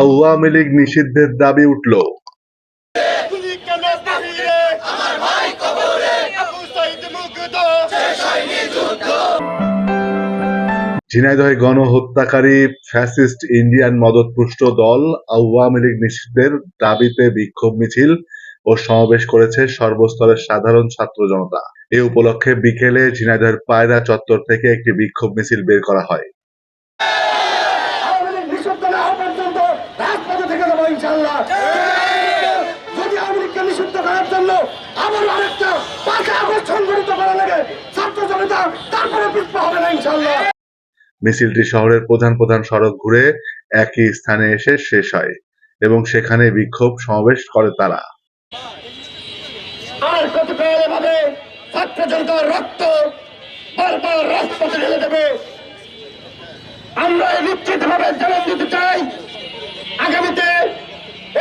আওয়ামী লীগ নিষিদ্ধের দাবি উঠল। ঝিনাইদহে গণহত্যাকারী ফ্যাসিস্ট ইন্ডিয়ান মদদপুষ্ট দল আওয়ামী লীগ নিষিদ্ধের দাবিতে বিক্ষোভ মিছিল ও সমাবেশ করেছে সর্বস্তরের সাধারণ ছাত্র জনতা। এ উপলক্ষে বিকেলে ঝিনাইদহের পায়রা চত্বর থেকে একটি বিক্ষোভ মিছিল বের করা হয়। মিছিলটি শহরের প্রধান প্রধান সড়ক ঘুরে একই স্থানে এসে শেষ হয় এবং সেখানে বিক্ষোভ সমাবেশ করে তারা। আর কতকাল এভাবে ছাত্র জনতার রক্ত বারবার রাজপথে ঢেলে দেবে? আমরা নিশ্চিতভাবে জানান দিতে চাই, আগামীতে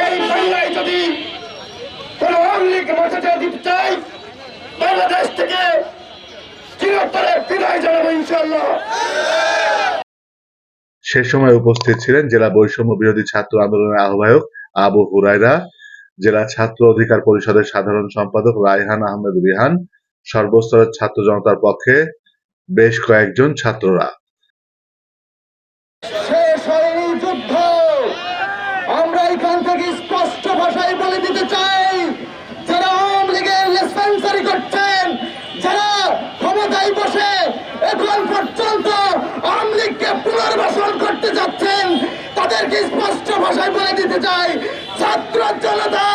এই বাংলায় যদি কোন আওয়ামী লীগ মর্যাদা দিতে চাই, বাংলাদেশ থেকে চিরতরে বিদায় জানাবো ইনশাআল্লাহ। সে সময় উপস্থিত ছিলেন জেলা বৈষম্য বিরোধী ছাত্র আন্দোলনের আহ্বায়ক আবু হুরায়রা, জেলা ছাত্র অধিকার পরিষদের সাধারণ সম্পাদক রায়হান আহমেদ রিহান, সর্বস্তরের ছাত্র জনতার পক্ষে বেশ কয়েকজন ছাত্ররা। শেষ হয়নি যুদ্ধ, আমরা এখান থেকে স্পষ্ট ভাষায় বলে দিতে চাই, যারা আওয়ামী লীগের লেসপেন্সারি করছেন, যারা ক্ষমতায় বসে এখন পর্যন্ত আওয়ামী লীগকে পুনর্বাসন করতে যাচ্ছেন, তাদেরকে স্পষ্ট ভাষায় বলে দিতে চাই, ছাত্র জনতা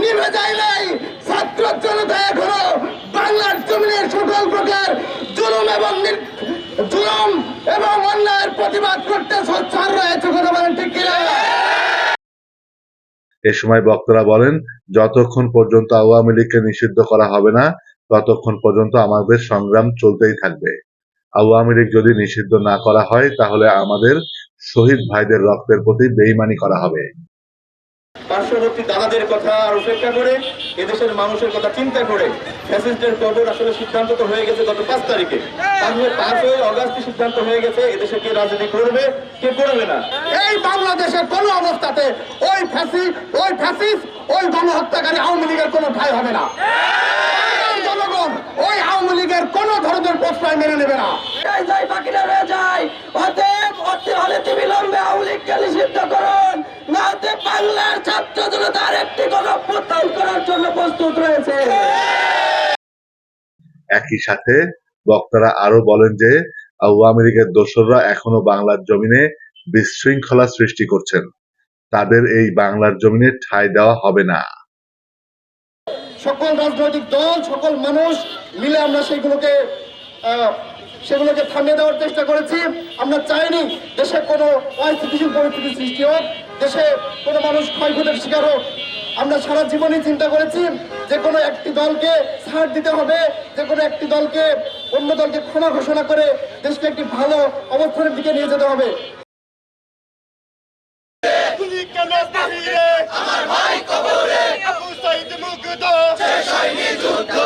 নিভে যায় নাই। ছাত্র জনতা এখনো বাংলার জমিনের সকল প্রকার জুলুম এবং অন্যায়ের প্রতিবাদ করতে সোচ্চার রয়েছে। কথা বলেন ঠিক কিনা? এ সময় বক্তারা বলেন, যতক্ষণ পর্যন্ত আওয়ামী লীগকে নিষিদ্ধ করা হবে না, ততক্ষণ পর্যন্ত আমাদের সংগ্রাম চলতেই থাকবে। আওয়ামী লীগ যদি নিষিদ্ধ না করা হয়, তাহলে আমাদের শহীদ ভাইদের রক্তের প্রতি বেইমানি করা হবে। পার্শ্ববর্তী দাদাদের কথা আর উপেক্ষা করে এদেশের মানুষের কথা চিন্তা করে ফ্যাসিস্টের কবর আসলে সিদ্ধান্ত তো হয়ে গেছে গত 5 তারিখে। 5 আগস্ট সিদ্ধান্ত হয়ে গেছে এদেশে কে রাজনীতি করবে কে করবে না। এই বাংলাদেশের কোন অবস্থাতে ওই ফ্যাসিস্ট ওই গণহত্যাকারী আওয়ামী লীগের কোনো ঠাঁই হবে না। জনগণ ওই আওয়ামী লীগের কোন ধরনের প্রশ্রয় মেনে নেবে না। বাকিরা রয়ে যায়, অতএব অতি হলে বিলম্বে আওয়ামী লীগকে নিষিদ্ধ করুন, নাতে বাংলার ছাত্র জনতার একটি গণঅভ্যুত্থান করার জন্য প্রস্তুত রয়েছে। একই সাথে বক্তারা আরো বলেন যে আওয়ামী লীগের দোসররা এখনো বাংলার জমিনে বিশৃঙ্খলা সৃষ্টি করছেন, তাদের এই বাংলার জমিনে ঠাঁই দেওয়া হবে না। সকল রাজনৈতিক দল, সকল মানুষ মিলে আমরা সেগুলোকে থামিয়ে দেওয়ার চেষ্টা করেছি। আমরা চাইনি দেশে কোনো অস্থিতিশীল পরিস্থিতি সৃষ্টি হোক, দেশে কোনো মানুষ ক্ষয়ক্ষতির শিকার হোক। আমরা সারা জীবনই চিন্তা করেছি যে কোনো একটি দলকে ছাড় দিতে হবে, যে কোনো একটি দলকে অন্য দলকে ক্ষমা ঘোষণা করে দেশকে একটি ভালো অবস্থানের দিকে নিয়ে যেতে হবে। আমার ভাই কবরে, আবু সাইদ মুগ্ধ, শেষ হয়নি যুদ্ধ।